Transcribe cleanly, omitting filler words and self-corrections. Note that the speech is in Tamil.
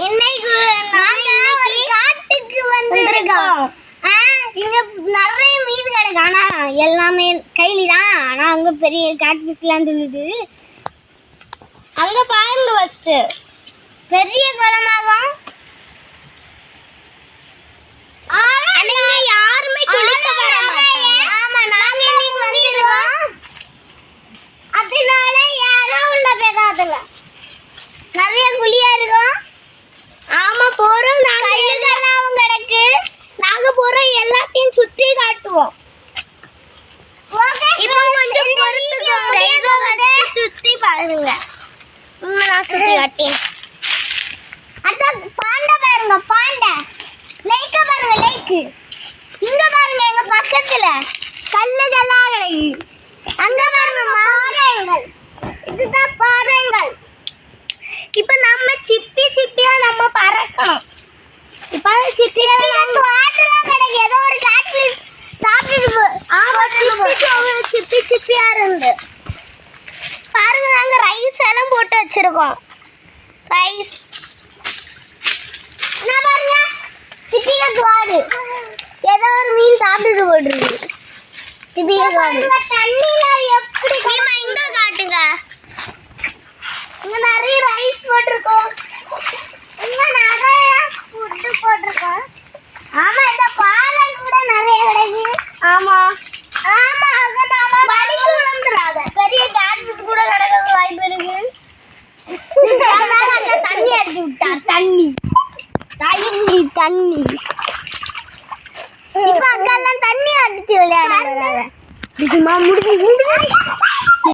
இன்னைக்கு நாங்க ஒரு காட்டுக்கு வந்திருக்கோம். இங்க நிறைய மீன் கிடக்கு. ஆனா எல்லாமே கைலி தான். ஆனா அங்க பெரிய கேட்ஃபிஷ்லாம் சொல்லுது. அங்க பாருங்க ஃபர்ஸ்ட் பெரிய குளமாகும். அன்னைக்கு யாருமே குளிக்க வர மாட்டாங்க. ஆமா நாங்க இன்னைக்கு வந்திருக்கோம். அதனால யாரும் உள்ள போகாதுங்க. நிறைய குளியா இருக்கும். ஆமா போறோம். நாங்க கல்லுகள்லாம் கிடக்கு. நாங்க போறோம் எல்லாத்தையும் சுத்தி காட்டுவோம். ஓகே இப்போ கொஞ்சம் பொறுத்துக்கோங்க. இத வந்து சுத்தி பாருங்க. நான் சுத்தி காட்டேன். அட பாண்டா பாருங்க பாண்டா. லேக்க பாருங்க லேக். இங்க பாருங்க எங்க பக்கத்துல கல்லுகள்லாம் கிடக்கு. அங்க பாருங்க பாறைகள். இதுதான் பாறைகள். இப்ப நம்ம சிப்பி சிப்பியா நம்ம பறக்கணும். இப்ப சிப்பியா தோட்டலாம் கிடக்கு. ஏதோ ஒரு கேட்ஃபிஷ் சாப்பிட்டுட்டு சிப்பி சிப்பியா இருந்து பாருங்க. நாங்க ரைஸ் எல்லாம் போட்டு வச்சிருக்கோம். ரைஸ் என்ன பாருங்க சிப்பிக காடு. ஏதோ ஒரு மீன் சாப்பிட்டுட்டு போட்டுருக்கு. சிப்பிக காடு தண்ணியில எப்படி இங்க காட்டுங்க. இங்க நிறைய ரைஸ் போட்டிருக்கோம்.